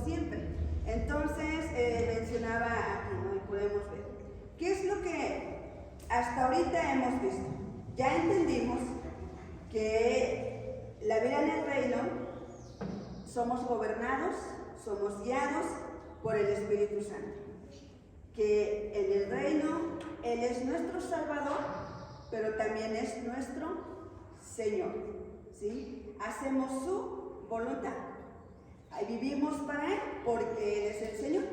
siempre. Entonces, mencionaba aquí, ¿no? Y podemos ver. ¿Qué es lo que hasta ahorita hemos visto? Ya entendimos que la vida en el reino somos gobernados, somos guiados por el Espíritu Santo. Que en el reino Él es nuestro Salvador, pero también es nuestro Señor, ¿sí? Hacemos su voluntad. Ahí vivimos para Él porque Él es el Señor.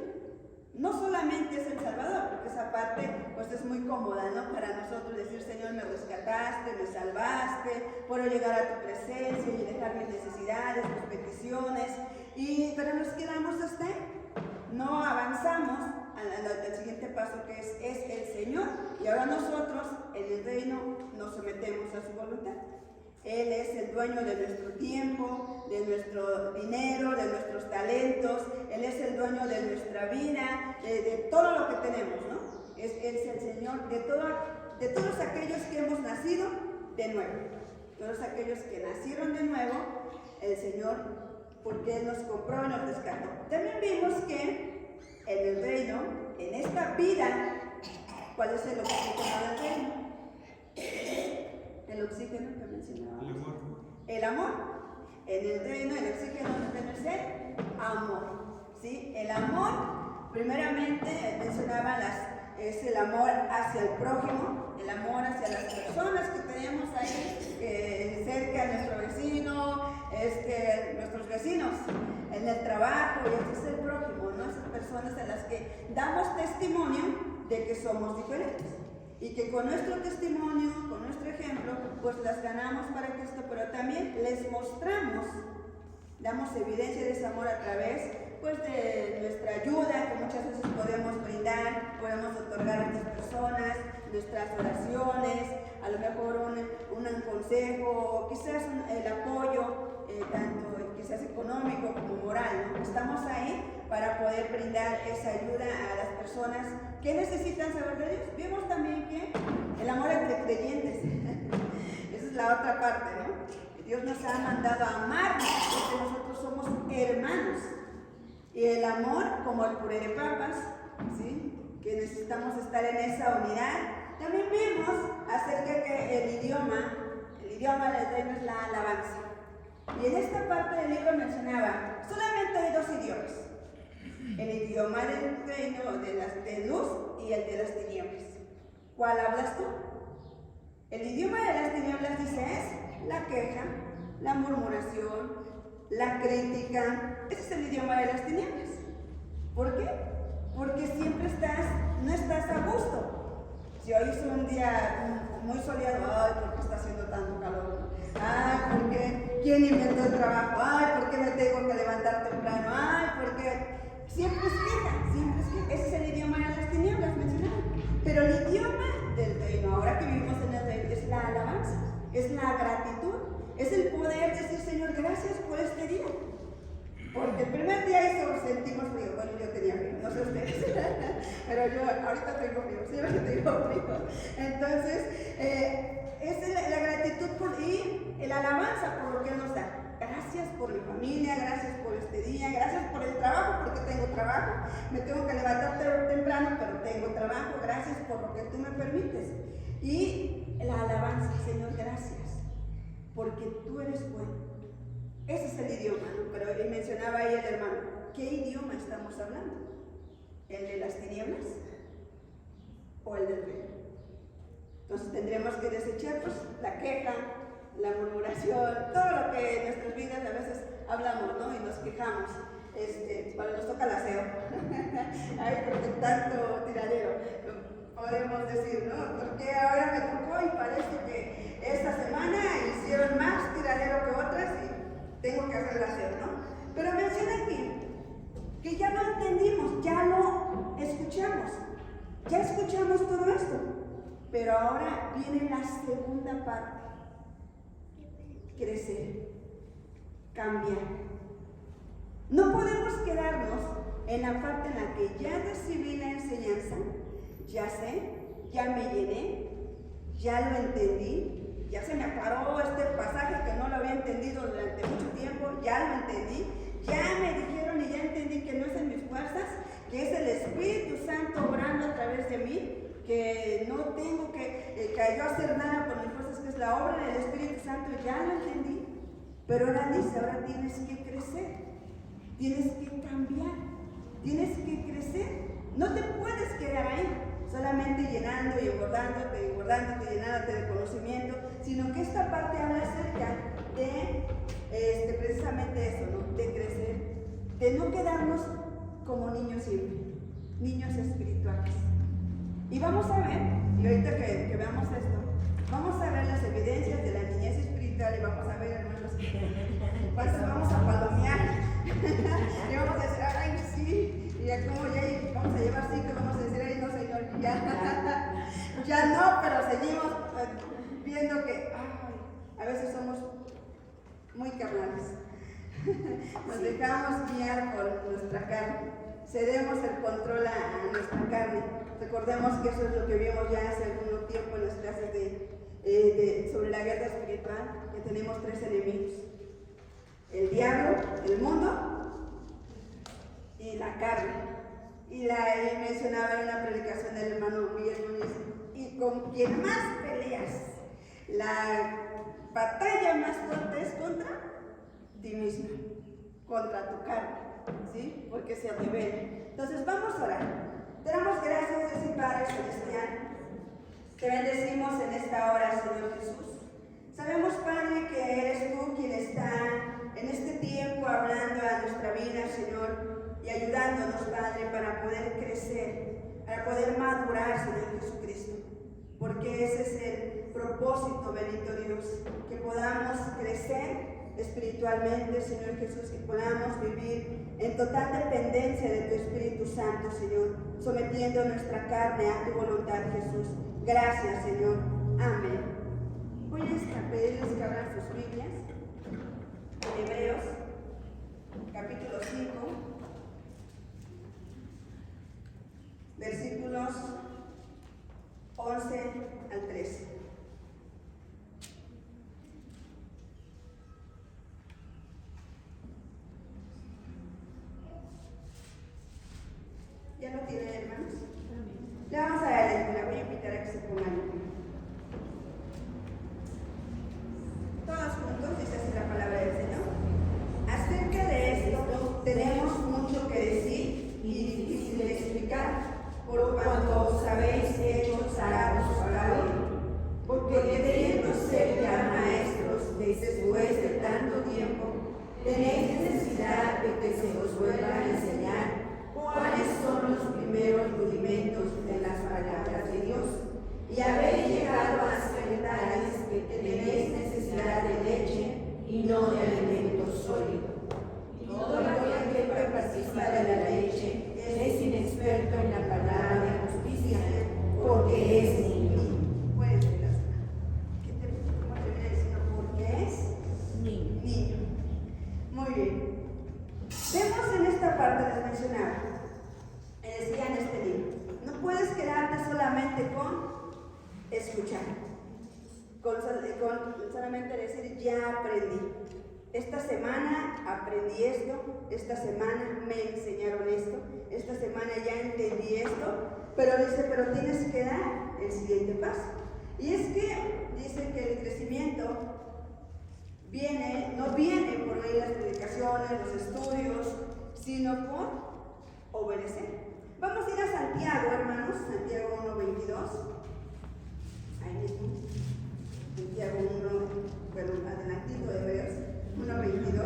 No solamente es el Salvador, porque esa parte pues es muy cómoda, ¿no? Para nosotros decir, Señor, me rescataste, me salvaste, puedo llegar a tu presencia y dejar mis necesidades, mis peticiones, pero nos quedamos hasta ahí. No avanzamos al siguiente paso, que es el Señor, y ahora nosotros en el reino nos sometemos a su voluntad. Él es el dueño de nuestro tiempo, de nuestro dinero, de nuestros talentos. Él es el dueño de nuestra vida, de todo lo que tenemos, ¿no? Él es el Señor de todos aquellos que hemos nacido de nuevo. Todos aquellos que nacieron de nuevo, el Señor, porque Él nos compró y nos rescató. También vimos que en el reino, en esta vida, ¿cuál es el oxígeno del reino? El oxígeno que mencionaba. El amor. En el reino, el oxígeno del reino es el amor. ¿Sí? El amor, primeramente mencionaba es el amor hacia el prójimo, el amor hacia las personas que tenemos ahí cerca, nuestro vecino, nuestros vecinos, en el trabajo, y este es el prójimo, ¿no? Esas personas a las que damos testimonio de que somos diferentes. Y que con nuestro testimonio, con nuestro ejemplo, pues las ganamos para Cristo, pero también les mostramos, damos evidencia de ese amor a través pues de nuestra ayuda, que muchas veces podemos brindar, podemos otorgar a estas personas, nuestras oraciones, a lo mejor un consejo, quizás el apoyo, tanto quizás económico como moral, ¿no? Estamos ahí para poder brindar esa ayuda a las personas que necesitan saber de Dios. Vimos también que el amor entre creyentes, esa es la otra parte, ¿no? Dios nos ha mandado a amarnos, porque nosotros somos hermanos. Y el amor, como el puré de papas, ¿sí? Que necesitamos estar en esa unidad. También vimos acerca que el idioma del reino es la alabanza. Y en esta parte del libro mencionaba, solamente hay 2 idiomas. El idioma del reino de luz y el de las tinieblas. ¿Cuál hablas tú? El idioma de las tinieblas, dice, es la queja, la murmuración, la crítica. Ese es el idioma de las tinieblas. ¿Por qué? Porque siempre no estás a gusto. Si hoy es un día muy soleado, ay, ¿por qué está haciendo tanto calor? Ay, ¿por qué? ¿Quién inventó el trabajo? Ay, ¿por qué me tengo que levantar temprano? Ay, ¿por qué? Siempre es queja, siempre es queja. Ese es el idioma de las tinieblas mencionado. Pero el idioma del reino, ahora que vivimos en el reino, es la alabanza, es la gratitud, es el poder decir, Señor, gracias por este día. Porque el primer día sentimos frío. Bueno, yo tenía frío, no sé ustedes, pero yo ahorita tengo frío, siempre tengo frío. Entonces, es la gratitud y la alabanza por lo que Él nos da. Gracias por mi familia, gracias por este día, gracias por el trabajo, porque tengo trabajo. Me tengo que levantar temprano, pero tengo trabajo. Gracias por lo que tú me permites. Y la alabanza, Señor, gracias, porque tú eres bueno. Ese es el idioma, ¿no? Pero mencionaba ahí el hermano, ¿qué idioma estamos hablando? ¿El de las tinieblas o el del reino? Entonces tendremos que desechar pues, la queja, la murmuración, todo lo que en nuestras vidas a veces hablamos, ¿no? Y nos quejamos. Cuando nos toca el aseo, ay, porque tanto tiradero, podemos decir, ¿no? Porque ahora me tocó y parece que esta semana hicieron más tiradero que otras y tengo que hacer el aseo, ¿no? Pero menciona aquí que ya lo entendimos, ya lo escuchamos, ya escuchamos todo esto, pero ahora viene la segunda parte: crecer, cambiar. No podemos quedarnos en la parte en la que ya recibí la enseñanza, ya sé, ya me llené, ya lo entendí, ya se me aclaró este pasaje que no lo había entendido durante mucho tiempo, ya lo entendí, ya me dijeron y ya entendí que es el Espíritu Santo obrando a través de mí, que no tengo que yo hacer nada por mis fuerzas, que es la obra del Espíritu Santo. Ya lo entendí, pero ahora dice, ahora tienes que crecer, tienes que cambiar, tienes que crecer. No te puedes quedar ahí, solamente llenando y engordándote, llenándote de conocimiento, sino que esta parte habla acerca de precisamente eso, ¿no? De crecer, de no quedarnos como niños siempre, niños espirituales. Y vamos a ver, y ahorita que veamos esto, vamos a ver las evidencias de la niñez espiritual y vamos a ver, hermanos, vamos a palomear y vamos a decir, ay, sí, y ya como ya vamos a llevar 5, vamos a decir, ay, no, Señor, ya no, pero seguimos viendo que, a veces somos muy carnales. Nos dejamos guiar por nuestra carne, cedemos el control a nuestra carne. Recordemos que eso es lo que vimos ya hace algún tiempo en las clases sobre la guerra espiritual, que tenemos 3 enemigos: el diablo, el mundo y la carne. Y mencionaba en una predicación del hermano Miguel Núñez, y con quien más peleas, la batalla más fuerte es contra ti mismo, contra tu carne, ¿sí? Porque se revela. Entonces vamos a orar. Te damos gracias, Dios y Padre Celestial. Te bendecimos en esta hora, Señor Jesús. Sabemos, Padre, que eres tú quien está en este tiempo hablando a nuestra vida, Señor, y ayudándonos, Padre, para poder crecer, para poder madurar, Señor Jesucristo. Porque ese es el propósito, bendito Dios, que podamos crecer espiritualmente, Señor Jesús, que podamos vivir en total dependencia de tu Espíritu Santo, Señor, sometiendo nuestra carne a tu voluntad, Jesús. Gracias, Señor. Amén. Voy a pedirles que abran sus Biblias en Hebreos, capítulo 5, versículos 11 al 13. ¿Ya lo tienen, hermanos? Le vamos a dar lectura. Voy a invitar a que se pongan en pie. Todos juntos, dice así la palabra del Señor. Acerca de esto tenemos mucho que decir y difícil de explicar, por cuanto os habéis hecho sabios para hoy. Porque queriendo ser ya maestros después de tanto tiempo, tenéis necesidad de que se os vuelva a enseñar cuáles son los primeros rudimentos de las palabras de Dios, y habéis llegado a ser tales que tenéis necesidad de leche y no de alimento sólido. Y todo aquel que participa de la leche es inexperto en la palabra de justicia, porque es niño. ¿Cómo termina diciendo? Porque es niño. Muy bien. Vemos en esta parte, les mencionaba, decía en este libro, no puedes quedarte solamente con escuchar, con solamente decir, ya aprendí. Esta semana aprendí esto, esta semana me enseñaron esto, esta semana ya entendí esto, pero dice, pero tienes que dar el siguiente paso. Y es que dice que el crecimiento no viene por medio de las predicaciones, los estudios, sino por obedecer. Vamos a ir a Santiago, hermanos, Santiago 1:22. Ahí mismo. Santiago 1, perdón, adelantito de Hebreos 1:22.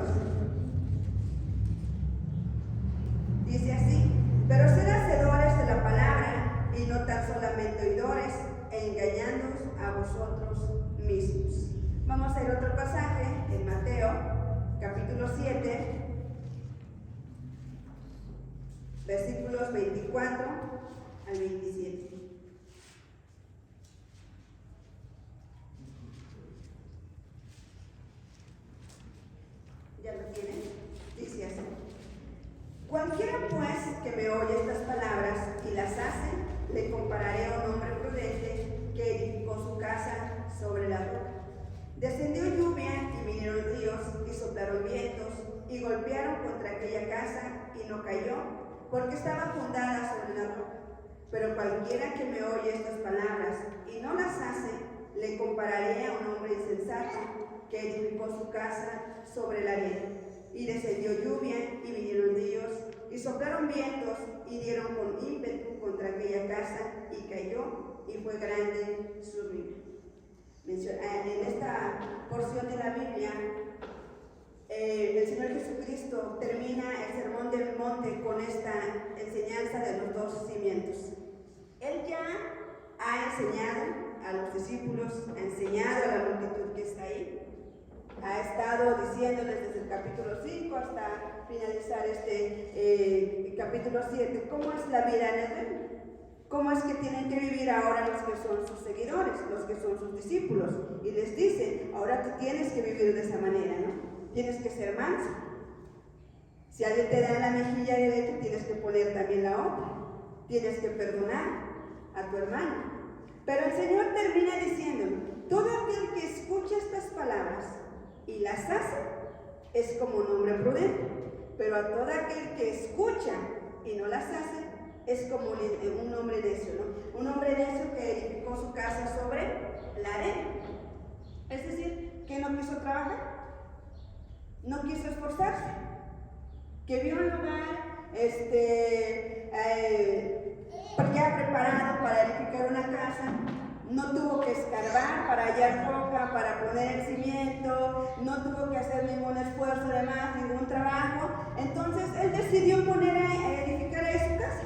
Dice así: pero sed hacedores de la palabra y no tan solamente oidores, engañándoos a vosotros mismos. Vamos a ir a otro pasaje en Mateo, capítulo 7. Versículos 24 al 27. ¿Ya lo tienen? Dice así: cualquiera pues que me oye estas palabras y las hace, le compararé a un hombre prudente que edificó su casa sobre la roca. Descendió lluvia y vinieron ríos y soplaron vientos y golpearon contra aquella casa y no cayó, porque estaba fundada sobre la roca. Pero cualquiera que me oye estas palabras y no las hace, le compararé a un hombre insensato que edificó su casa sobre la arena. Y descendió lluvia, y vinieron ríos, y soplaron vientos, y dieron con ímpetu contra aquella casa, y cayó, y fue grande su ruina. En esta porción de la Biblia, el Señor Jesucristo termina el Sermón del Monte con esta enseñanza de los dos cimientos. Él ya ha enseñado a los discípulos, ha enseñado a la multitud que está ahí, ha estado diciéndoles desde el capítulo 5 hasta finalizar este capítulo 7 cómo es la vida en el reino, cómo es que tienen que vivir ahora los que son sus seguidores, los que son sus discípulos, y les dice, ahora tú tienes que vivir de esa manera, ¿no? Tienes que ser manso. Si alguien te da la mejilla derecha, tienes que poner también la otra. Tienes que perdonar a tu hermano. Pero el Señor termina diciendo, todo aquel que escucha estas palabras y las hace, es como un hombre prudente. Pero a todo aquel que escucha y no las hace, es como un hombre necio, ¿no? Un hombre necio que edificó su casa sobre la arena. Es decir, que no quiso trabajar, no quiso esforzarse, que vio un lugar ya preparado para edificar una casa, no tuvo que escarbar para hallar roca, para poner el cimiento, no tuvo que hacer ningún esfuerzo de más, ningún trabajo. Entonces él decidió poner a edificar ahí su casa.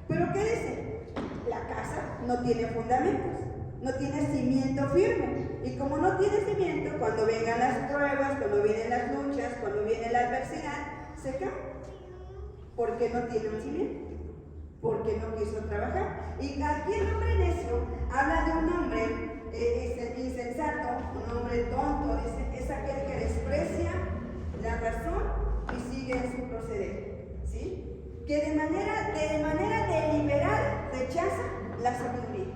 ¿Pero qué dice? La casa no tiene fundamentos, no tiene cimiento firme. Y como no tiene cimiento, cuando vengan las pruebas, cuando vienen las luchas, cuando viene la adversidad, se cae. Porque no tiene un cimiento, porque no quiso trabajar. Y aquí el hombre necio habla de un hombre insensato, un hombre tonto, dice, es aquel que desprecia la razón y sigue en su proceder, ¿sí? Que de manera deliberada rechaza la sabiduría,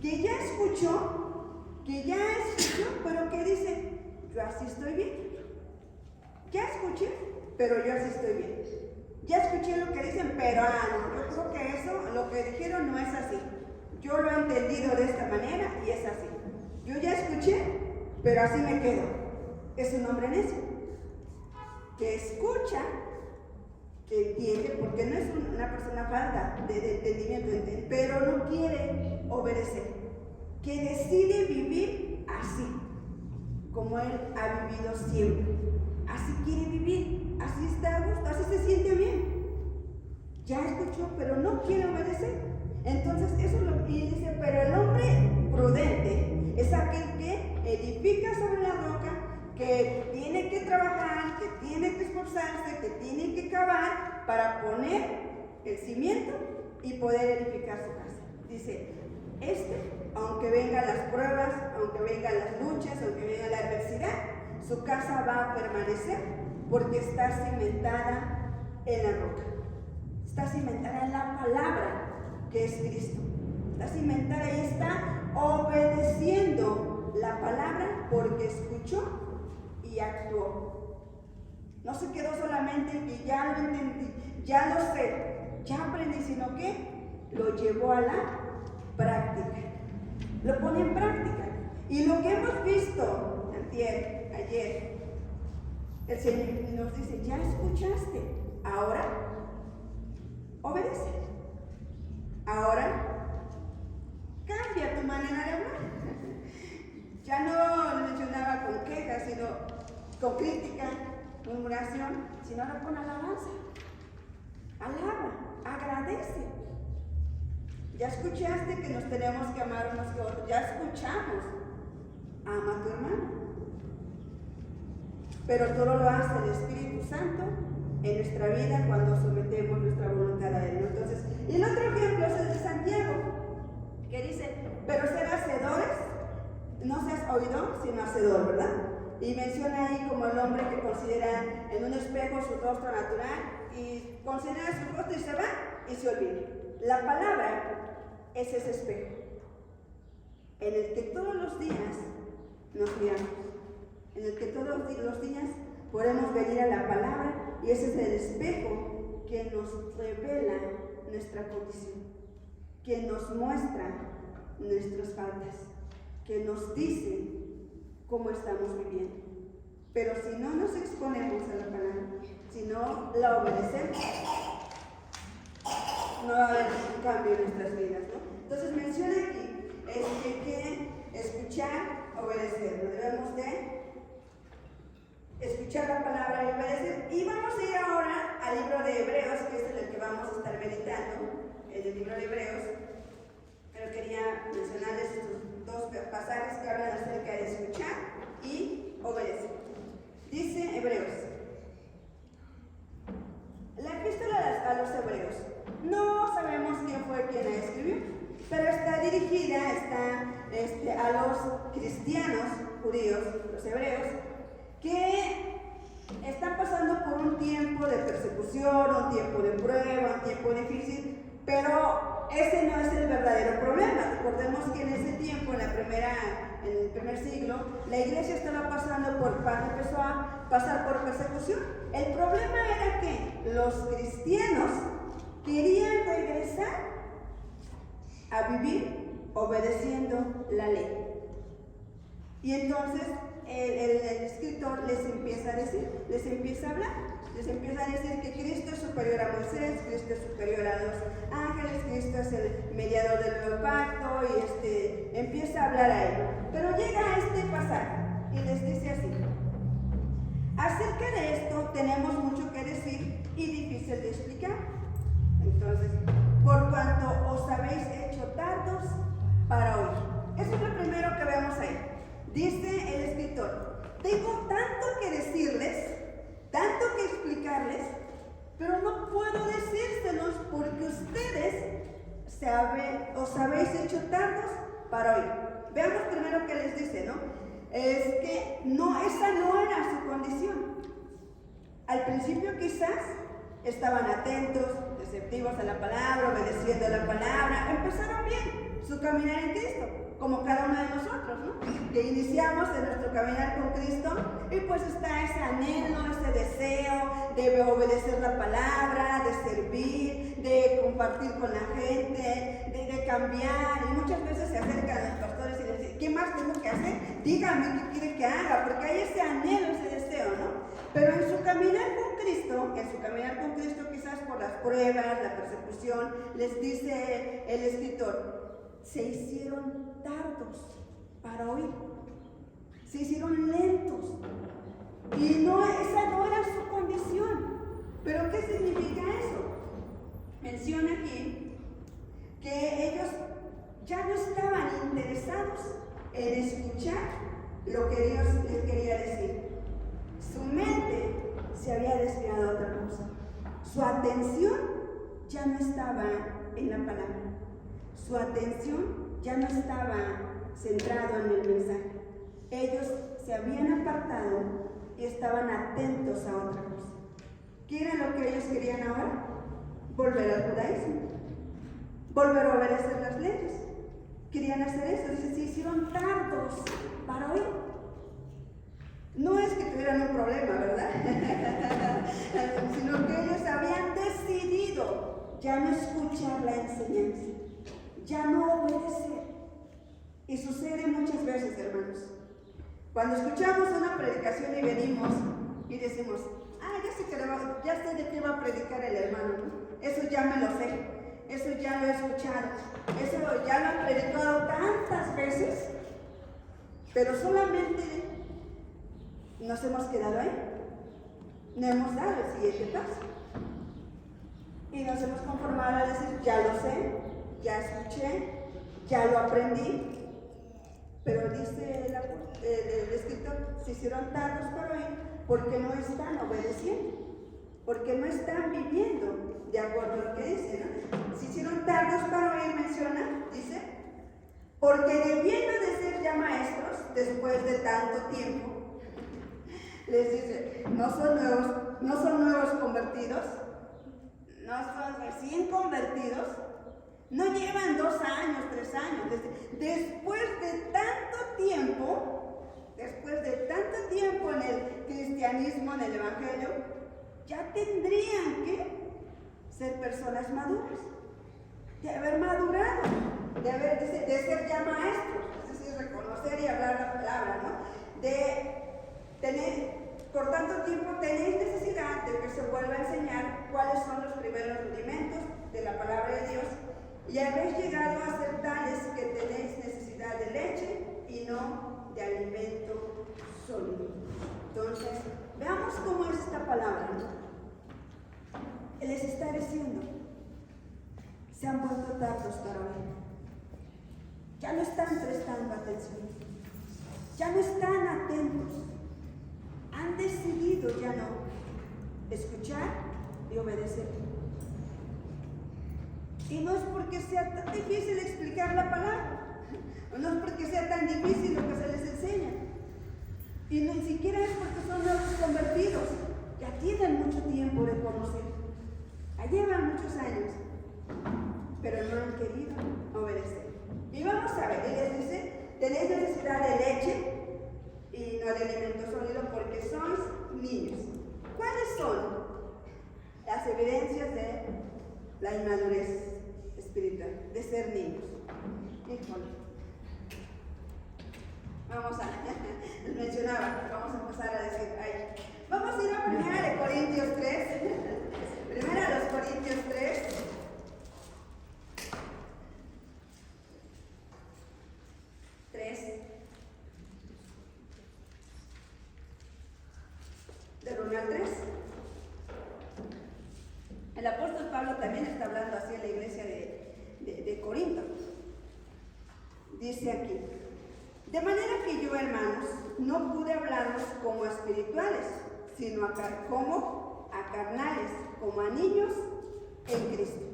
que ya escuchó, pero que dice, yo así estoy bien. Ya escuché, pero yo así estoy bien. Ya escuché lo que dicen, pero no, yo creo que eso, lo que dijeron no es así. Yo lo he entendido de esta manera y es así. Yo ya escuché, pero así me quedo. Es un hombre necio, que escucha, que entiende, porque no es una persona falta de entendimiento, pero no quiere obedecer, que decide vivir así, como él ha vivido siempre. Así quiere vivir, así está a gusto, así se siente bien. Ya escuchó, pero no quiere obedecer. Entonces eso es lo que dice, pero el hombre prudente es aquel que edifica sobre la roca, que tiene que trabajar, que tiene que esforzarse, que tiene que cavar para poner el cimiento y poder edificar su casa. Dice, aunque vengan las pruebas, aunque vengan las luchas, aunque venga la adversidad, su casa va a permanecer porque está cimentada en la roca. Está cimentada en la palabra que es Cristo. Está cimentada y está obedeciendo la palabra porque escuchó y actuó. No se quedó solamente en que ya lo entendí, ya lo sé, ya aprendí, sino que lo llevó a la práctica. Lo pone en práctica. Y lo que hemos visto ayer, el Señor nos dice, ya escuchaste, ahora obedece. Ahora cambia tu manera de hablar. Ya no lo mencionaba con quejas, sino con crítica, murmuración, sino ahora con alabanza. Alaba, agradece. Ya escuchaste que nos tenemos que amar unos que otros, ya escuchamos, ama a tu hermano. Pero todo lo hace el Espíritu Santo en nuestra vida cuando sometemos nuestra voluntad a Él. Entonces, y el otro ejemplo es el de Santiago, que dice, pero ser hacedores, no seas oidor, sino hacedor, ¿verdad? Y menciona ahí como el hombre que considera en un espejo su rostro natural y considera su rostro y se va y se olvida. La palabra es ese espejo en el que todos los días nos miramos, en el que todos los días podemos venir a la palabra, y ese es el espejo que nos revela nuestra condición, que nos muestra nuestras faltas, que nos dice cómo estamos viviendo. Pero si no nos exponemos a la palabra, si no la obedecemos, no va a haber un cambio en nuestras vidas, ¿no? Entonces menciona aquí que hay que escuchar, obedecer. No debemos de escuchar la palabra y obedecer. Y vamos a ir ahora al libro de Hebreos, que es en el que vamos a estar meditando, en el libro de Hebreos. Pero quería mencionarles estos dos pasajes que hablan acerca de escuchar y obedecer. Dice Hebreos, la epístola a los Hebreos. No sabemos quién fue quien la escribió, pero está dirigida a los cristianos judíos, los hebreos, que están pasando por un tiempo de persecución, un tiempo de prueba, un tiempo difícil, pero ese no es el verdadero problema. Recordemos que en ese tiempo, en el primer siglo, la iglesia estaba empezó a pasar por persecución. El problema era que los cristianos querían regresar a vivir obedeciendo la ley. Y entonces el escritor les empieza a decir, les empieza a hablar, les empieza a decir que Cristo es superior a Moisés, Cristo es superior a los ángeles, Cristo es el mediador del nuevo pacto, y empieza a hablar a él. Pero llega a este pasaje y les dice así: acerca de esto tenemos mucho que decir y difícil de explicar. Entonces, por cuanto os habéis hecho tardos para oír. Eso es lo primero que vemos ahí. Dice el escritor: tengo tanto que decirles, tanto que explicarles, pero no puedo decírselos porque ustedes os habéis hecho tardos para oír. Veamos primero qué les dice, ¿no? Es que esa no era su condición. Al principio quizás estaban atentos, receptivos a la palabra, obedeciendo a la palabra, empezaron bien su caminar en Cristo, como cada uno de nosotros, ¿no? Que iniciamos en nuestro caminar con Cristo y pues está ese anhelo, ese deseo de obedecer la palabra, de servir, de compartir con la gente, de cambiar. Y muchas veces se acercan a los pastores y les dicen: ¿qué más tengo que hacer? Díganme qué quiere que haga, porque hay ese anhelo, ese deseo, ¿no? Pero en su caminar con Cristo, quizás por las pruebas, la persecución, les dice el escritor: se hicieron tardos para oír, se hicieron lentos, y esa no era su condición. ¿Pero qué significa eso? Menciona aquí que ellos ya no estaban interesados en escuchar lo que Dios les quería decir. Su mente se había desviado a otra cosa. Su atención ya no estaba en la palabra. Su atención ya no estaba centrado en el mensaje. Ellos se habían apartado y estaban atentos a otra cosa. ¿Qué era lo que ellos querían ahora? Volver al judaísmo, volver a obedecer las leyes. Querían hacer eso. Dice: se hicieron tardos para oír. No es que tuvieran un problema, ¿verdad? Sino que ellos habían decidido ya no escuchar la enseñanza, ya no obedecer. Y sucede muchas veces, hermanos. Cuando escuchamos una predicación y venimos y decimos: ya sé de qué va a predicar el hermano, ¿no? Eso ya me lo sé, eso ya lo he escuchado, eso ya lo han predicado tantas veces, pero solamente nos hemos quedado ahí, no hemos dado el siguiente paso y nos hemos conformado a decir: ya lo sé, ya escuché, ya lo aprendí. Pero dice el escritor: se hicieron tardos para oír porque no están obedeciendo, porque no están viviendo de acuerdo a lo que dice, ¿no? Se hicieron tardos para oír, menciona, dice, porque debiendo de ser ya maestros después de tanto tiempo. Les dice: no son nuevos convertidos, no son recién convertidos, no llevan 2 años, 3 años. Después de tanto tiempo en el cristianismo, en el evangelio, ya tendrían que ser personas maduras, de haber madurado, de ser ya maestros, es decir, reconocer y hablar la palabra, ¿no? De tener, por tanto tiempo tenéis necesidad de que se vuelva a enseñar cuáles son los primeros rudimentos de la palabra de Dios, y habéis llegado a ser tales que tenéis necesidad de leche y no de alimento sólido. Entonces, veamos cómo es esta palabra, ¿no? Él les está diciendo, se han vuelto tardos para oír. Ya no están prestando atención. Ya no están atentos. Han decidido ya no escuchar y obedecer. Y no es porque sea tan difícil explicar la palabra, no es porque sea tan difícil lo que se les enseña, y ni siquiera es porque son nuevos convertidos, ya tienen mucho tiempo de conocer, ya llevan muchos años, pero no han querido obedecer. Y vamos a ver, él les dice, tenéis necesidad de leche y no de alimento sólido porque sois niños. ¿Cuáles son las evidencias de la inmadurez espiritual, de ser niños? Híjole. Vamos a, les mencionaba, vamos a empezar a decir, ay, vamos a ir a 1 Corintios 3, 1 Corintios 3, del 1 al 3. El apóstol Pablo también está hablando así en la iglesia de Corinto. Dice aquí, de manera que yo, hermanos, no pude hablaros como a espirituales, sino como a carnales, como a niños en Cristo.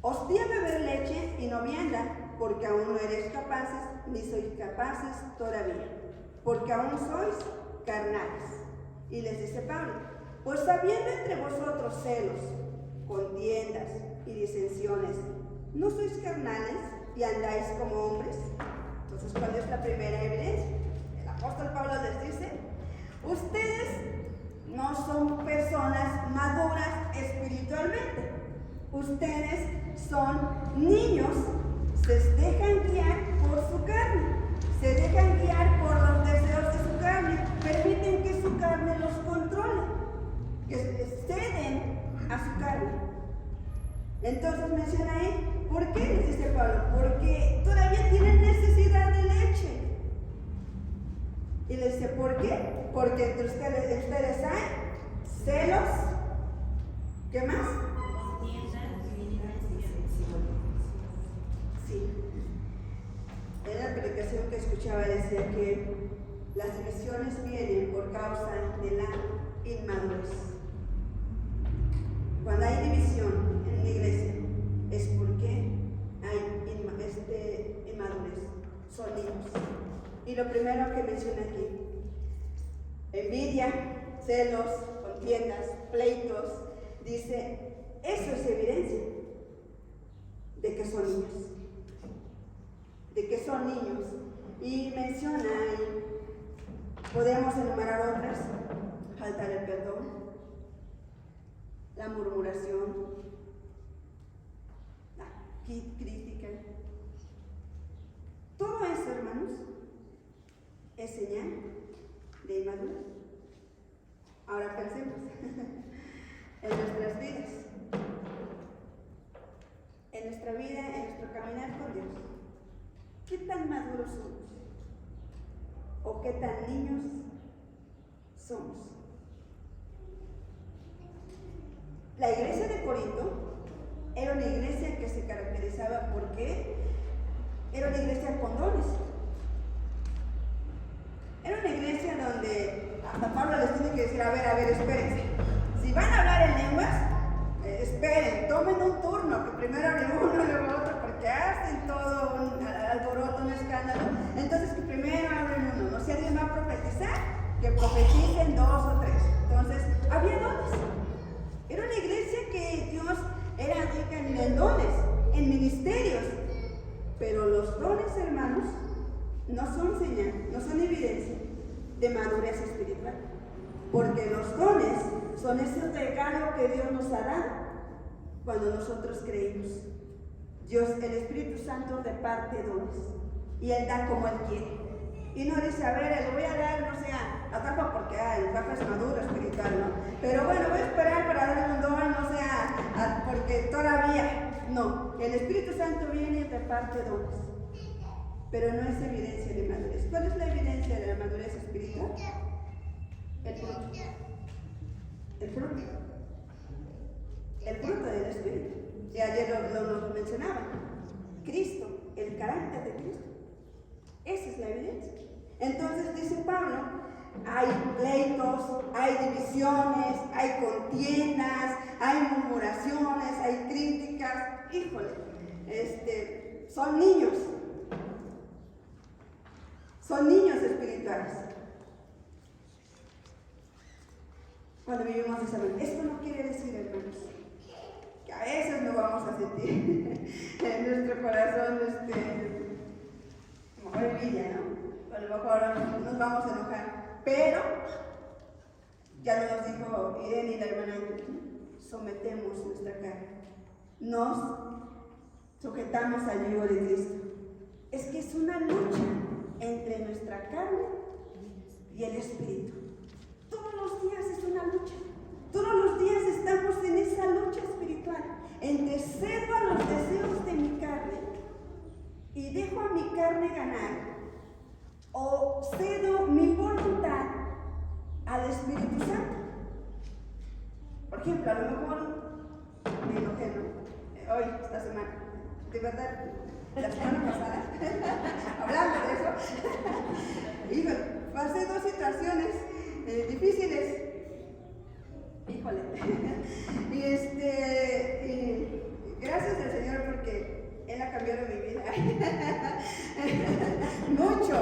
Os di a beber leche y no vianda, porque aún no eres capaces, ni sois capaces todavía, porque aún sois carnales. Y les dice Pablo, pues habiendo entre vosotros celos, contiendas y disensiones, ¿no sois carnales y andáis como hombres? Entonces, ¿cuál es la primera evidencia? El apóstol Pablo les dice, ustedes no son personas maduras espiritualmente, ustedes son niños, se dejan guiar por su carne, se dejan guiar por los deseos de su carne, permiten que su carne los controle, que ceden a su carne. Entonces menciona ahí, ¿por qué? Les dice Pablo, porque todavía tienen necesidad de leche. Y les dice, ¿por qué? Porque entre ustedes hay celos, ¿qué más? Sí. En la predicación que escuchaba decía que las divisiones vienen por causa de la inmadurez. Cuando hay división en la iglesia es porque hay inmadurez, son niños. Y lo primero que menciona aquí, envidia, celos, contiendas, pleitos, dice, eso es evidencia de que son niños. De que son niños. Y menciona, y podemos enumerar otras, faltar el perdón, la murmuración, la crítica. Todo eso, hermanos, es señal de inmadurez. Ahora pensemos en nuestras vidas, en nuestra vida, en nuestro caminar con Dios. ¿Qué tan maduros somos? ¿O qué tan niños somos? La iglesia de Corinto era una iglesia que se caracterizaba porque era una iglesia con dones. Era una iglesia donde hasta Pablo les tiene que decir, a ver, espérense. Si van a hablar en lenguas, esperen, tomen un turno, que primero hable uno, luego otro, porque hacen todo un alboroto, un escándalo. Entonces que primero hablen uno, no si alguien va a profetizar, que profeticen 2 o 3. Entonces, había dones. Era una iglesia que Dios era rica en dones, en ministerios. Pero los dones, hermanos, no son señal, no son evidencia de madurez espiritual. Porque los dones son ese regalo que Dios nos ha dado cuando nosotros creímos. Dios, el Espíritu Santo reparte dones y Él da como Él quiere. Y no dice, a ver, le voy a dar, no sé, a Rafa porque el Rafa es maduro espiritual, ¿no? Pero bueno, voy a esperar para darle un don, no sé, porque todavía. No, el Espíritu Santo viene y reparte dones. Pero no es evidencia de madurez. ¿Cuál es la evidencia de la madurez espiritual? El fruto. El fruto. El fruto del Espíritu. Y ayer lo mencionaba. Cristo, el carácter de Cristo. Esa es la evidencia. Entonces dice Pablo, hay pleitos, hay divisiones, hay contiendas, hay murmuraciones, hay críticas. Híjole, son niños. Son niños espirituales. Cuando vivimos esa vida. Esto no quiere decir, hermanos, que a veces no vamos a sentir en nuestro corazón a lo mejor envidia, ¿no? A lo mejor nos vamos a enojar, pero ya nos dijo Irene y la hermana, sometemos nuestra carne, nos sujetamos al yugo de Cristo. Es que es una lucha entre nuestra carne y el Espíritu. Todos los días es una lucha. Todos los días estamos en esa lucha espiritual, entre cedo a los deseos de mi carne y dejo a mi carne ganar, o cedo mi voluntad al Espíritu Santo. Por ejemplo, a lo mejor me enojé, ¿no? Hoy, esta semana, de verdad, la semana pasada, hablando de eso, híjole, pasé 2 situaciones difíciles. Híjole. Y gracias al Señor porque Él ha cambiado mi vida. Mucho.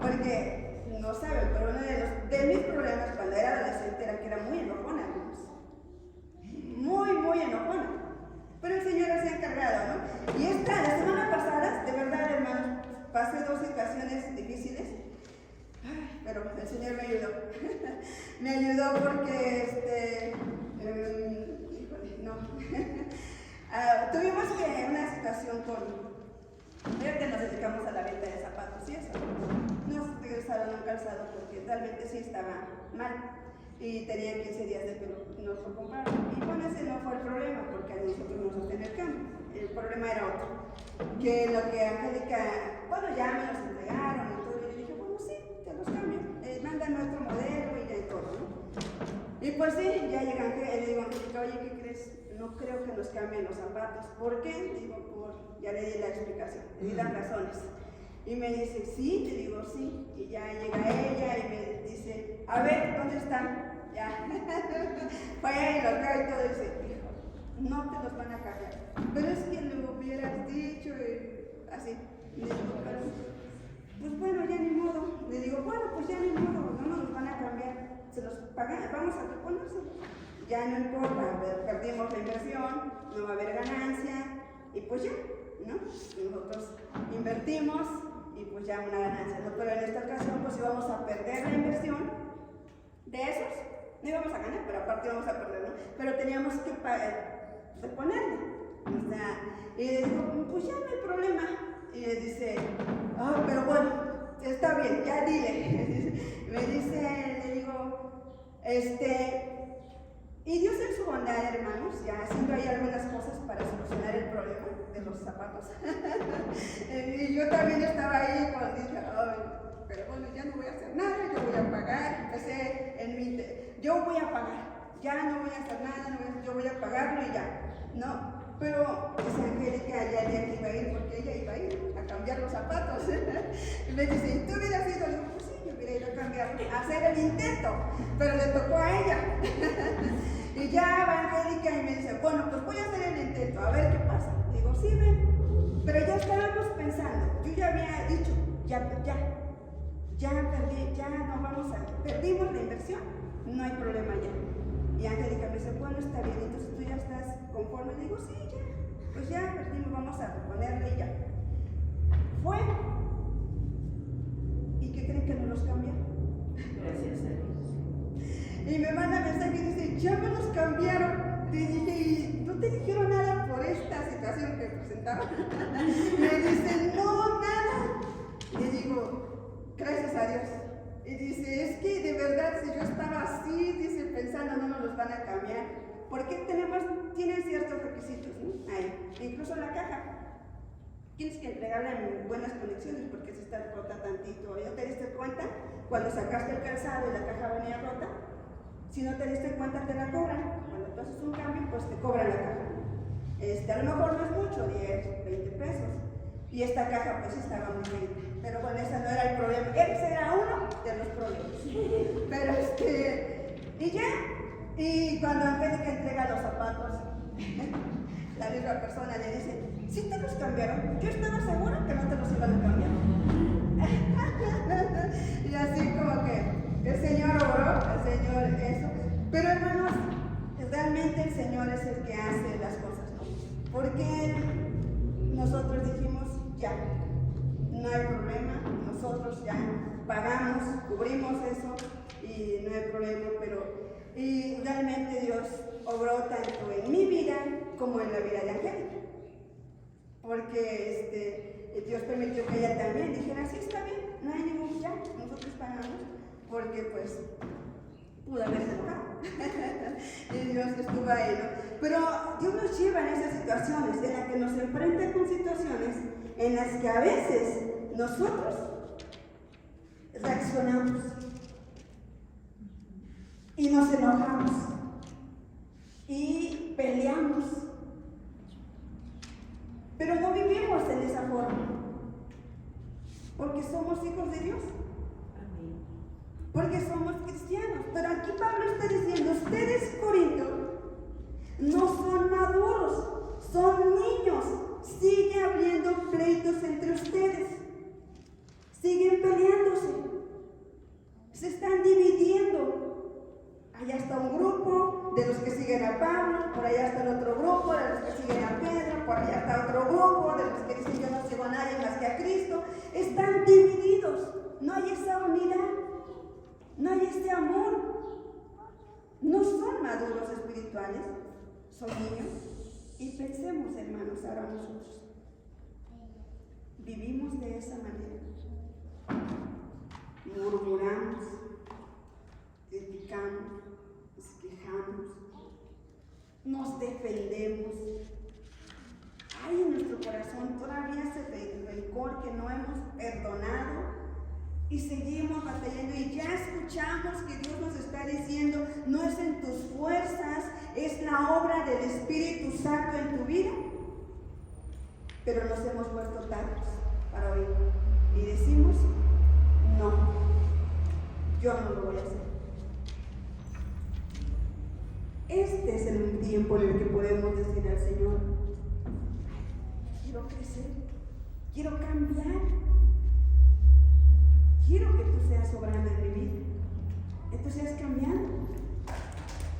Porque no saben, pero uno de mis problemas cuando era adolescente era que era muy enojona, hermanos. Muy enojona. Pero el Señor se ha encargado, ¿no? Y la semana pasada, de verdad, hermanos, pasé 2 situaciones difíciles. Ay, pero el Señor me ayudó. Me ayudó porque, híjole, no. Tuvimos que una situación creo que nos dedicamos a la venta de zapatos y eso. Nos regresaron un calzado porque realmente sí estaba mal y tenía 15 días de pelo, no fue comprado. Y bueno, ese no fue el problema porque a nosotros nos hacen el cambio. El problema era otro. Que lo que Angélica, bueno, ya me los entregaron y todo, y yo dije, bueno, sí, te los cambio. Mandan nuestro modelo y ya y todo, ¿no? Y pues sí, ya llega Angélica, le digo a Angélica, oye, ¿qué crees? No creo que nos cambien los zapatos. ¿Por qué? Digo, ya le di la explicación, le di las razones. Y me dice, sí, le digo, sí. Y ya llega ella y me dice, a ver, ¿dónde están? Ya. Vaya y los veo y todo, y dice, hijo, no te los van a cambiar. Pero es que lo hubieras dicho y así. Y le digo, pero, pues bueno, ya ni modo. Le digo, bueno, pues ya ni modo, no nos los van a cambiar. Se los pagan, vamos a reponerse. Ya no importa, perdimos la inversión, no va a haber ganancia, y pues ya, ¿no? Nosotros invertimos y pues ya una ganancia, ¿no? Pero en esta ocasión pues íbamos a perder la inversión de esos, no íbamos a ganar, pero aparte íbamos a perder, ¿no? Pero teníamos que reponerlo, o sea, y le digo, pues ya no hay problema, y le dice, pero bueno, está bien, ya dile. Me dice, le digo, y Dios en su bondad, hermanos, ya haciendo ahí algunas cosas para solucionar el problema de los zapatos. Y yo también estaba ahí cuando dije, pero bueno, ya no voy a hacer nada, yo voy a pagar. Empecé yo voy a pagar, ya no voy a hacer nada, yo voy a pagarlo y ya. No, pero esa Angélica ya el día que iba a ir, porque ella iba a ir a cambiar los zapatos. Y me dice, ¿y tú hubieras ido? Le digo, pues sí, yo hubiera ido a cambiar, a hacer el intento, pero le tocó a ella. Y ya va Angélica y me dice, bueno, pues voy a hacer el intento, a ver qué pasa. Digo, sí, ven. Pero ya estábamos pensando, yo ya había dicho, ya perdí, ya no vamos a, perdimos la inversión, no hay problema ya. Y Angélica me dice, bueno, está bien, entonces tú ya estás conforme. Le digo, sí, ya, pues ya perdimos, vamos a reponerle y ya. Fue. ¿Y qué creen que no los cambiaron? Gracias a Dios. Y me manda mensaje y dice, ya me los cambiaron. Le dije, ¿y no te dijeron nada? tienes que entregarla en buenas condiciones porque si está rota tantito. ¿Ya te diste cuenta? Cuando sacaste el calzado y la caja venía rota, si no te diste cuenta te la cobran. Cuando tú haces un cambio, pues te cobran la caja. A lo mejor no es mucho, 10, 20 pesos. Y esta caja pues estaba muy bien. Pero bueno, ese no era el problema. Ese era uno de los problemas. Pero y ya. Y cuando Angélica entrega los zapatos, la misma persona le dice, ¿sí te los cambiaron? Yo estaba segura que no te los iban a cambiar. Y así como que el Señor obró, el Señor eso. Pero hermanos, realmente el Señor es el que hace las cosas, ¿no? Porque nosotros dijimos, ya, no hay problema, nosotros ya pagamos, cubrimos eso y no hay problema, y realmente Dios obró tanto en mi vida como en la vida de Angélica. Porque Dios permitió que ella también dijera, sí, está bien, no hay ningún ya, nosotros pagamos, porque pues pudo haberse enojado. Y Dios estuvo ahí, ¿no? Pero Dios nos lleva en esas situaciones, en las que nos enfrenta con situaciones en las que a veces nosotros reaccionamos y nos enojamos y peleamos, pero no vivimos en esa forma porque somos hijos de Dios, porque somos cristianos. Pero aquí Pablo está diciendo, ustedes, Corinto, no son maduros, son niños, sigue habiendo pleitos entre ustedes, siguen peleándose, se están dividiendo. Allá está un grupo de los que siguen a Pablo, por allá está el otro grupo de los que siguen a Pedro, por allá está otro grupo de los que dicen yo no sigo a nadie más que a Cristo. Están divididos, no hay esa unidad, no hay ese amor. No son maduros espirituales, son niños. Y pensemos, hermanos, ahora nosotros vivimos de esa manera, murmuramos, criticamos, nos quejamos, nos defendemos. Hay en nuestro corazón todavía ese rencor que no hemos perdonado y seguimos batallando, y ya escuchamos que Dios nos está diciendo, no es en tus fuerzas, es la obra del Espíritu Santo en tu vida. Pero nos hemos vuelto tardos para oír y decimos, no, yo no lo voy a hacer. Este es el tiempo en el que podemos decir al Señor, quiero crecer, quiero cambiar, quiero que tú seas obrando en mi vida, que tú seas cambiando,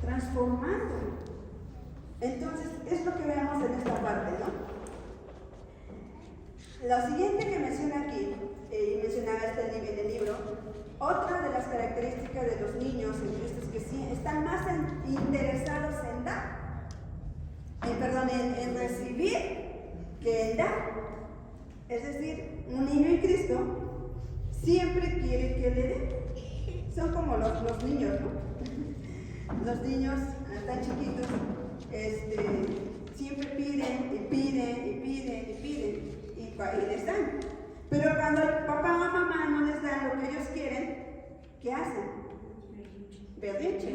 transformando. Entonces, es lo que veamos en esta parte, ¿no? Lo siguiente que menciona aquí, y mencionaba en el libro, otra de las características de los niños en Cristo es que sí, están más interesados en dar, en recibir que en dar. Es decir, un niño en Cristo siempre quiere que le dé. Son como los niños, ¿no? Los niños tan chiquitos siempre piden y piden y piden y piden y les dan. Pero cuando el papá o mamá no les dan lo que ellos quieren, ¿qué hacen? Berrinche.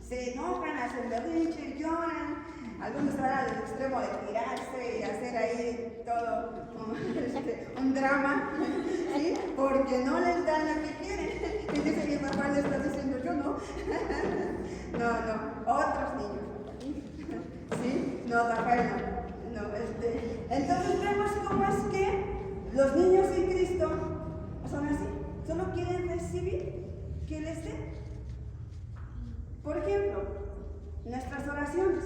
Se enojan, hacen berrinche, lloran. Algunos van al extremo de tirarse y hacer ahí todo un drama, ¿sí? Porque no les dan lo que quieren. Y dice mi papá le está diciendo, yo no. No, otros niños. ¿Sí? No, Rafael no. Entonces vemos cómo es que los niños en Cristo son así, solo quieren recibir que les den. Por ejemplo, nuestras oraciones.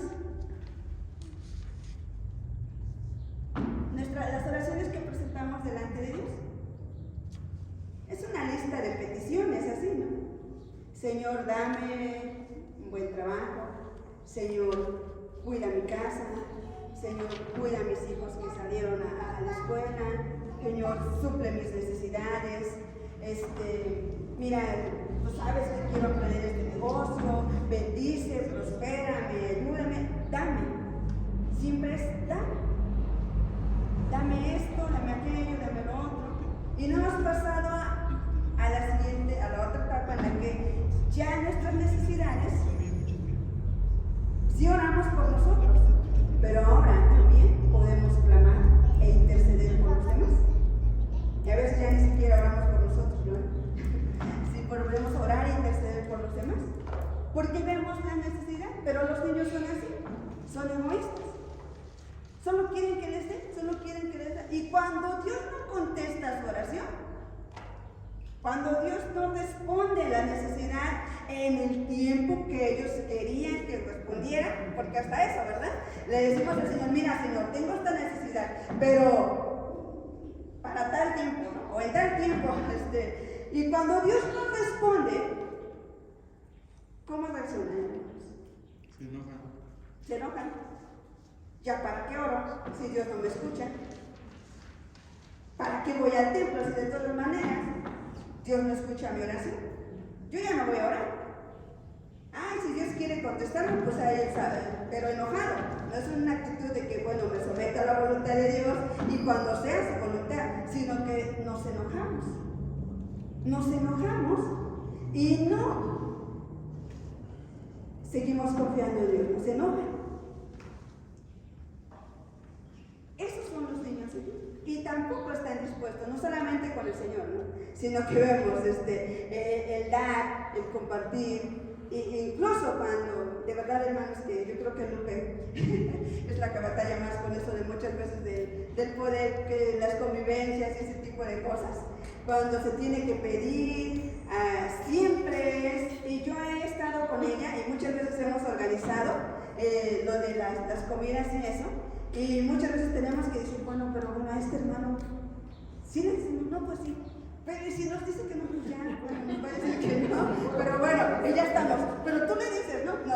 Las oraciones que presentamos delante de Dios. Es una lista de peticiones, así, ¿no? Señor, dame un buen trabajo. Señor, cuida mi casa. Señor, cuida a mis hijos que salieron a la escuela. Señor, suple mis necesidades. Mira, tú sabes que quiero aprender este negocio. Bendice, prospérame, ayúdame. Dame. Siempre es dame. Dame esto. pero los niños son así, son egoístas. Solo quieren que les den, solo quieren que les den. Y cuando Dios no contesta su oración, cuando Dios no responde a la necesidad en el tiempo que ellos querían que respondiera, porque hasta eso, ¿verdad? Le decimos al Señor, mira Señor, tengo esta necesidad, pero para tal tiempo, ¿no? O en tal tiempo, y cuando Dios no responde, ¿cómo reaccionan, hermanos? Se enojan. Se enojan. ¿Ya para qué oro si Dios no me escucha? ¿Para qué voy al templo si de todas maneras Dios no escucha mi oración? Yo ya no voy a orar. Ay, si Dios quiere contestarme, pues a Él sabe, pero enojado. No es una actitud de que, bueno, me someto a la voluntad de Dios y cuando sea su voluntad, sino que nos enojamos. Nos enojamos y no seguimos confiando en Dios, nos enojan. Esos son los niños de Dios. Y tampoco están dispuestos, no solamente con el Señor, ¿no? Sino que vemos el dar, el compartir, incluso cuando, de verdad, hermanos, que yo creo que Lupe es la que batalla más con eso de muchas veces del poder, que las convivencias y ese tipo de cosas. Cuando se tiene que pedir, siempre es, y yo he estado con ella y muchas veces hemos organizado lo de las comidas y eso. Y muchas veces tenemos que decir, bueno, pero a este hermano, ¿sí le decimos? No, pues sí. Pero si nos dice que no, pues ya, bueno, nos va a decir que no. Pero bueno, y ya estamos. Pero tú le dices, ¿no? No.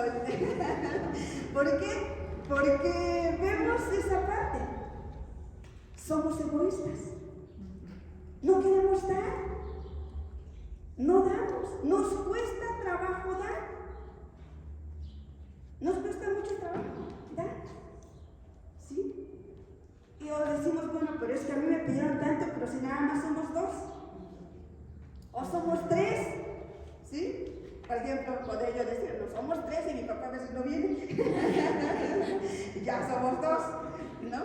¿Por qué? Porque vemos esa parte. Somos egoístas. No queremos dar. No damos. Nos cuesta trabajo dar. Nos cuesta mucho trabajo dar. ¿Sí? Y decimos, bueno, pero es que a mí me pidieron tanto, pero si nada más somos 2 o somos 3, ¿sí? Por ejemplo, podría yo decir, no somos 3 y mi papá a veces no viene. Ya somos 2, ¿no?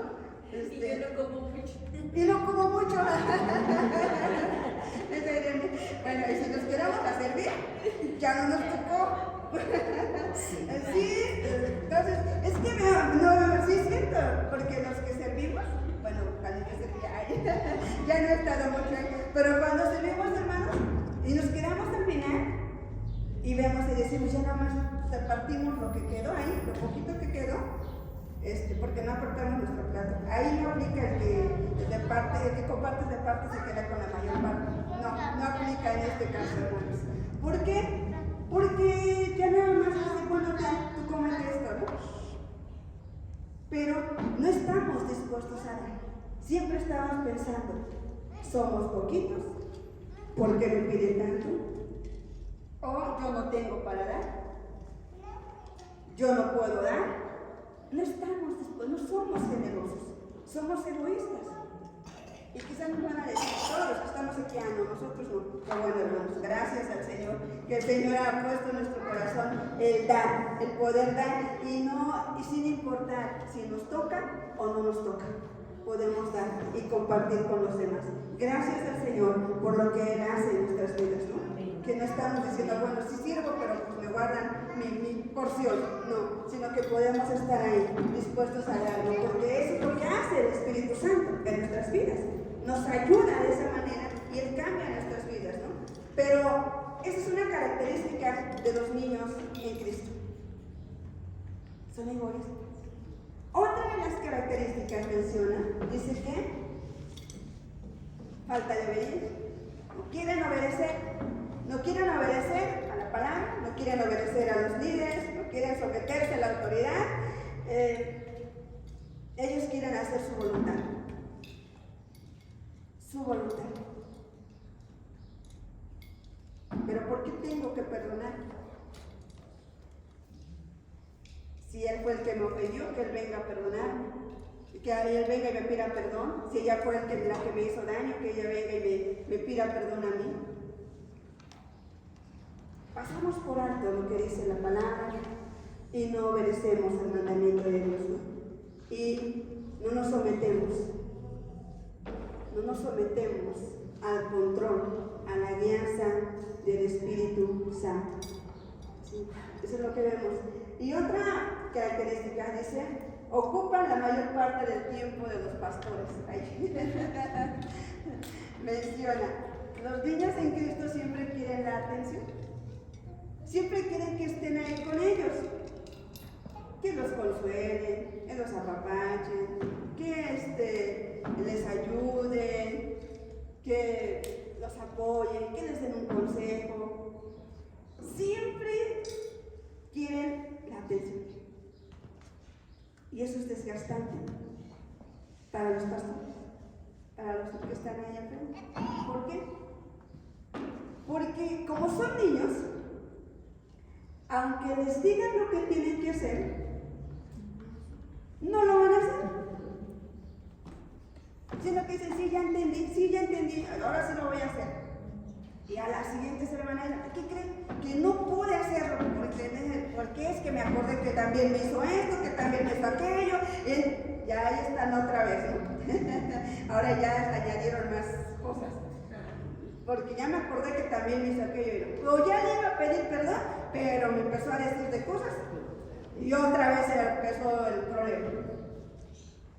Y yo no como mucho. Y no como mucho. Bueno, y si nos quedamos a servir, ya no nos tocó. Sí, entonces, es que no, sí es cierto, porque los que servimos, bueno, cuando yo servía, ya no he estado mucho ahí, pero cuando servimos, hermanos, y nos quedamos al final, y vemos y decimos, ya nada más repartimos lo que quedó ahí, lo poquito que quedó, porque no aportamos nuestro plato. Ahí no aplica el que comparte de parte se queda con la mayor parte. No aplica en este caso, hermanos. ¿Por qué? Porque ya nada más dice, bueno, tú comes esto, ¿no? Pero no estamos dispuestos a dar. Siempre estamos pensando, somos poquitos, ¿por qué me piden tanto? O yo no tengo para dar, yo no puedo dar. No estamos dispuestos, no somos generosos, somos egoístas. Y quizás nos van a decir, todos los que estamos aquí, no, nosotros no. Pero bueno, hermanos, gracias al Señor, que el Señor ha puesto en nuestro corazón el dar, el poder dar, y sin importar si nos toca o no nos toca, podemos dar y compartir con los demás. Gracias al Señor por lo que Él hace en nuestras vidas, ¿no? Que no estamos diciendo, bueno, sí sirvo, pero pues me guardan mi porción, no, sino que podemos estar ahí dispuestos a darlo, porque eso es lo que hace el Espíritu Santo en nuestras vidas. Nos ayuda de esa manera y Él cambia nuestras vidas, ¿no? Pero esa es una característica de los niños en Cristo. Son egoístas. Otra de las características menciona, dice que falta de obediencia. No quieren obedecer a la palabra, no quieren obedecer a los líderes, no quieren someterse a la autoridad. Ellos quieren hacer su voluntad. Su voluntad. Pero ¿por qué tengo que perdonar? Si Él fue el que me ofendió, que Él venga a perdonarme, que Él venga y me pida perdón. Si ella fue la que me hizo daño, que ella venga y me pida perdón a mí. Pasamos por alto lo que dice la palabra y no obedecemos al mandamiento de Dios, ¿no? Y no nos sometemos al control, a la guianza del Espíritu Santo. ¿Sí? Eso es lo que vemos. Y otra característica dice, ocupan la mayor parte del tiempo de los pastores. Ahí. Menciona, los niños en Cristo siempre quieren la atención. Siempre quieren que estén ahí con ellos. Que los consuelen, que los apapachen, que les ayuden, que los apoyen, que les den un consejo. Siempre quieren la atención. Y eso es desgastante para los pastores, para los que están ahí enfrente. ¿Por qué? Porque como son niños, aunque les digan lo que tienen que hacer, no lo van a hacer. Sino que dicen, sí, ya entendí, ahora sí lo voy a hacer. Y a la siguiente semana, ¿qué creen? Que no pude hacerlo, porque es que me acordé que también me hizo esto, que también me hizo aquello. Ya ahí están otra vez, ¿no? Ahora ya añadieron más cosas. Porque ya me acordé que también me hizo aquello. O ya le iba a pedir perdón, pero me empezó a decir de cosas. Y otra vez empezó el problema.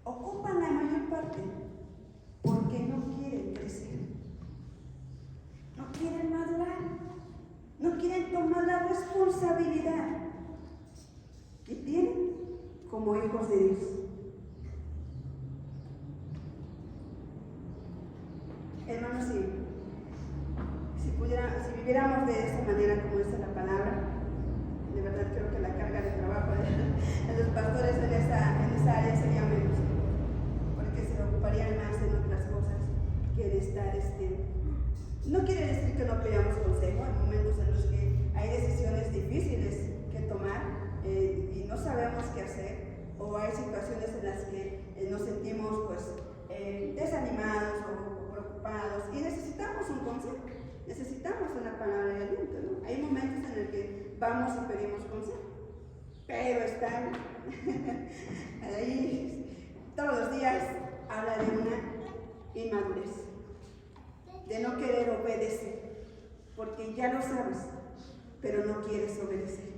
Ocupan la mayor parte porque no quieren crecer. No quieren madurar, no quieren tomar la responsabilidad que tienen como hijos de Dios. Hermanos, si viviéramos de esta manera como dice la palabra, de verdad creo que la carga de trabajo de los pastores en esa área sería menos, porque se ocuparían más en otras cosas que en estar No quiere decir que no pidamos consejo. Hay momentos en los que hay decisiones difíciles que tomar y no sabemos qué hacer, o hay situaciones en las que nos sentimos desanimados o preocupados y necesitamos un consejo, necesitamos una palabra de aliento, ¿no? Hay momentos en los que vamos y pedimos consejo, pero están ahí todos los días. Habla de una inmadurez, de no querer obedecer, porque ya lo sabes, pero no quieres obedecer.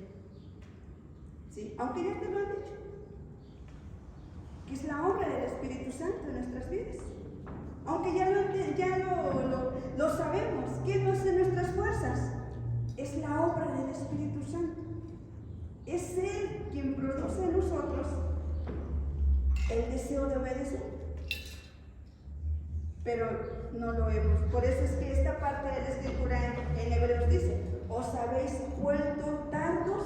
¿Sí? Aunque ya te lo han dicho, que es la obra del Espíritu Santo en nuestras vidas. Aunque ya lo sabemos, que no es de nuestras fuerzas, es la obra del Espíritu Santo. Es Él quien produce en nosotros el deseo de obedecer. Pero no lo vemos. Por eso es que esta parte de la Escritura en Hebreos dice, os habéis vuelto tardos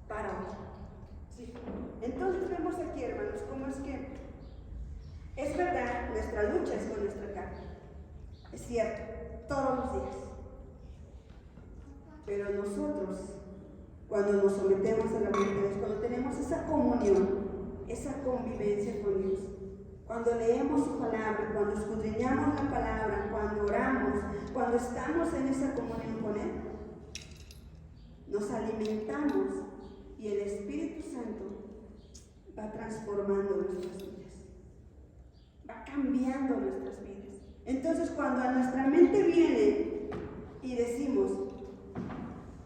para oír. ¿Sí? Entonces vemos aquí, hermanos, cómo es que es verdad, nuestra lucha es con nuestra carne. Es cierto, todos los días. Pero nosotros, cuando nos sometemos a la voluntad de Dios, cuando tenemos esa comunión, esa convivencia con Dios, cuando leemos su palabra, cuando escudriñamos la palabra, cuando oramos, cuando estamos en esa comunión con Él, nos alimentamos y el Espíritu Santo va transformando nuestras vidas, va cambiando nuestras vidas. Entonces, cuando a nuestra mente viene y decimos,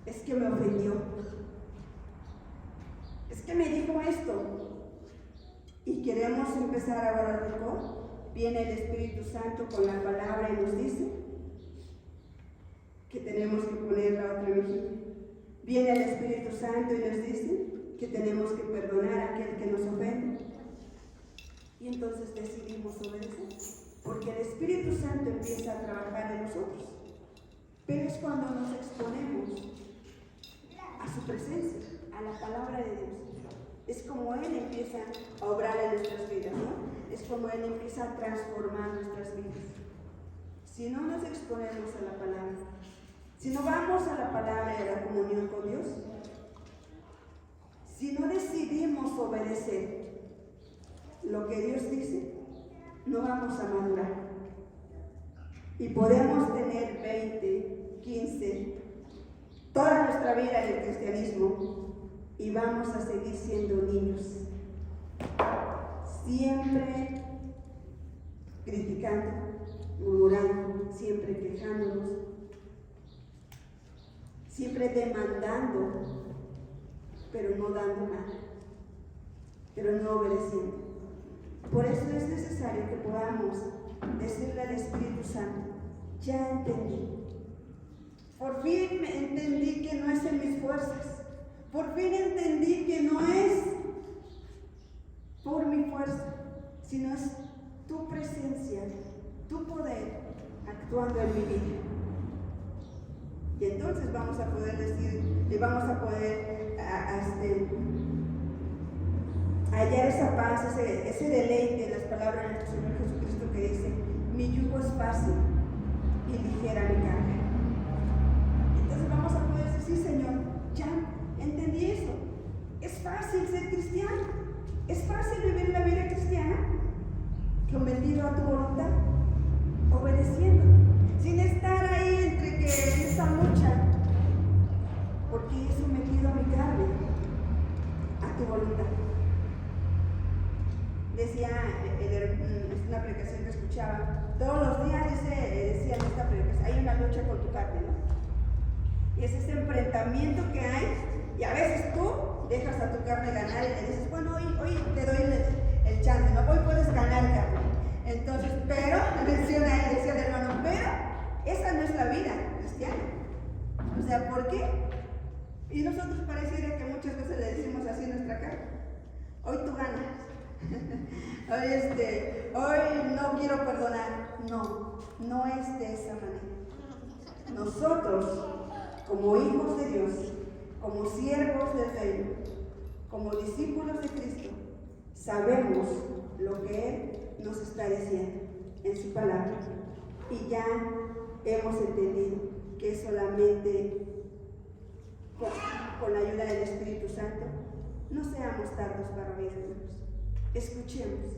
es que me ofendió, es que me dijo esto, y queremos empezar a orar mejor, viene el Espíritu Santo con la palabra y nos dice que tenemos que poner la otra mejilla. Viene el Espíritu Santo y nos dice que tenemos que perdonar a aquel que nos ofende. Y entonces decidimos obedecer, porque el Espíritu Santo empieza a trabajar en nosotros. Pero es cuando nos exponemos a su presencia, a la palabra de Dios. Es como Él empieza a obrar en nuestras vidas, ¿no? Es como Él empieza a transformar nuestras vidas. Si no nos exponemos a la palabra, si no vamos a la palabra y a la comunión con Dios, si no decidimos obedecer lo que Dios dice, no vamos a madurar. Y podemos tener 20, 15, toda nuestra vida en el cristianismo, y vamos a seguir siendo niños, siempre criticando, murmurando, siempre quejándonos, siempre demandando pero no dando nada, pero no obedeciendo. Por eso es necesario que podamos decirle al Espíritu Santo: ya entendí. Por fin entendí que no es en mis fuerzas. Por fin entendí que no es por mi fuerza, sino es tu presencia, tu poder actuando en mi vida. Y entonces vamos a poder decir, y vamos a poder hallar esa paz, ese deleite en las palabras de nuestro Señor Jesucristo que dice: mi yugo es fácil y ligera mi carga. Entonces vamos a poder decir: sí, Señor, ya entendí eso. Es fácil ser cristiano, es fácil vivir la vida cristiana, sometido a tu voluntad, obedeciendo, sin estar ahí entre que en esa lucha, porque he sometido a mi carne, a tu voluntad. Decía, es una predicación que escuchaba, todos los días decía en esta predicación: hay una lucha con tu carne, ¿no? Y es ese enfrentamiento que hay, y a veces tú dejas a tu carne ganar y le dices: bueno, hoy te doy el chance, ¿no? Hoy puedes ganar, carne. Entonces, pero, decía el hermano, pero esa no es la vida cristiana. O sea, ¿por qué? Y nosotros pareciera que muchas veces le decimos así a nuestra carne: hoy tú ganas. Hoy no quiero perdonar. No es de esa manera. Nosotros, como hijos de Dios, como siervos del reino, como discípulos de Cristo, sabemos lo que Él nos está diciendo en su palabra, y ya hemos entendido que solamente con la ayuda del Espíritu Santo no seamos tardos para oír, hermanos. Escuchemos,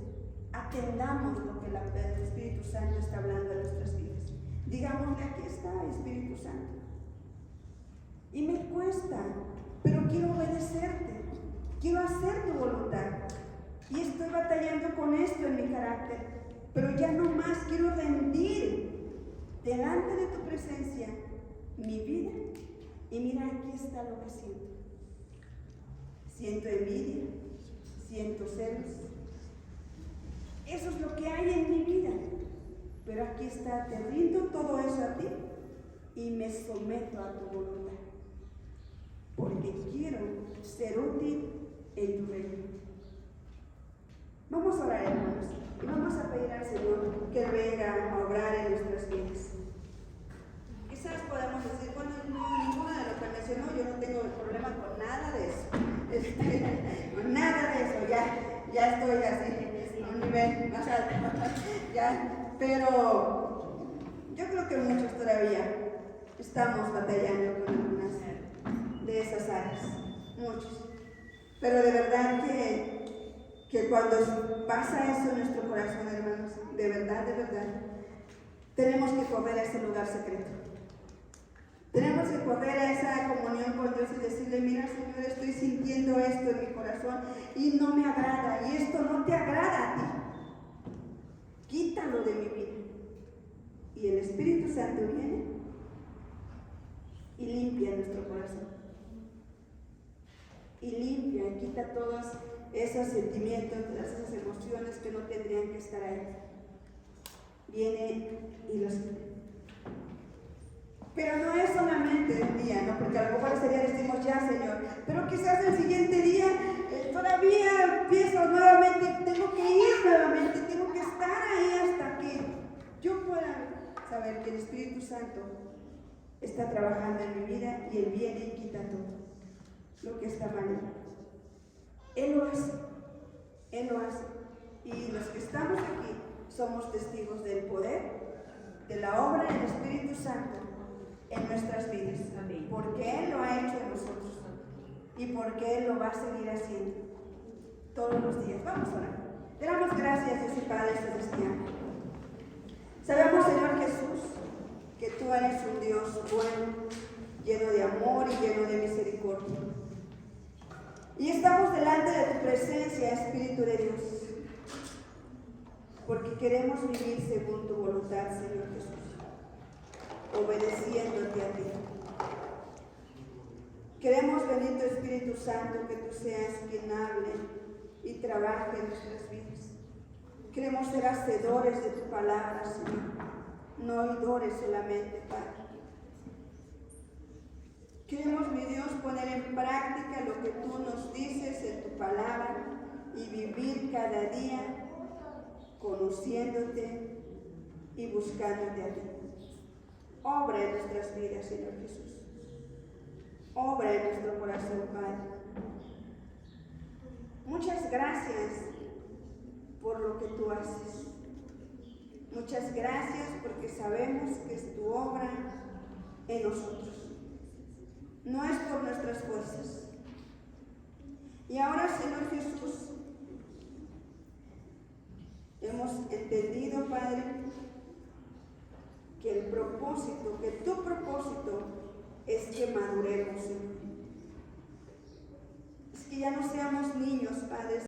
atendamos lo que el Espíritu Santo está hablando en nuestras vidas. Digámosle: aquí está, Espíritu Santo. Y me cuesta, pero quiero obedecerte, quiero hacer tu voluntad. Y estoy batallando con esto en mi carácter, pero ya no más, quiero rendir delante de tu presencia mi vida. Y mira, aquí está lo que siento. Siento envidia, siento celos. Eso es lo que hay en mi vida. Pero aquí está, te rindo todo eso a ti y me someto a tu voluntad, porque quiero ser útil en tu reino. Vamos a orar, hermanos, y vamos a pedir al Señor que Él venga a obrar en nuestras vidas. Quizás podamos decir: bueno, ninguna de lo que mencionó, yo no tengo problema con nada de eso. Con nada de eso, ya estoy así, en un nivel más alto. Pero yo creo que muchos todavía estamos batallando con algunas de esas áreas, muchos. Pero de verdad que cuando pasa eso en nuestro corazón, hermanos, de verdad, tenemos que correr a ese lugar secreto. Tenemos que correr a esa comunión con Dios y decirle: mira, Señor, estoy sintiendo esto en mi corazón y no me agrada, y esto no te agrada a ti. Quítalo de mi vida. Y el Espíritu Santo viene y limpia nuestro corazón. Y limpia y quita todos esos sentimientos, todas esas emociones que no tendrían que estar ahí. Viene y los quita. Pero no es solamente un día, ¿no? Porque a lo mejor ese día decimos: ya, Señor, pero quizás el siguiente día todavía empiezo nuevamente, tengo que ir nuevamente, tengo que estar ahí hasta que yo pueda saber que el Espíritu Santo está trabajando en mi vida y Él viene y quita todo lo que está mal. Él lo hace, Él lo hace. Y los que estamos aquí somos testigos del poder, de la obra del Espíritu Santo en nuestras vidas. Amén. Porque Él lo ha hecho en nosotros y porque Él lo va a seguir haciendo todos los días. Vamos a orar. Te damos gracias, ese Padre celestial. Sabemos, Señor Jesús, que tú eres un Dios bueno, lleno de amor y lleno de misericordia. Y estamos delante de tu presencia, Espíritu de Dios, porque queremos vivir según tu voluntad, Señor Jesús, obedeciéndote a ti. Queremos, bendito Espíritu Santo, que tú seas quien hable y trabaje en nuestras vidas. Queremos ser hacedores de tu palabra, Señor, no oidores solamente, Padre. Queremos, mi Dios, poner en práctica lo que tú nos dices en tu palabra y vivir cada día conociéndote y buscándote a ti. Obra en nuestras vidas, Señor Jesús. Obra en nuestro corazón, Padre. Muchas gracias por lo que tú haces. Muchas gracias porque sabemos que es tu obra en nosotros. No es por nuestras fuerzas. Y ahora, Señor Jesús, hemos entendido, Padre, que el propósito, que tu propósito es que maduremos, Señor. Es que ya no seamos niños, Padre.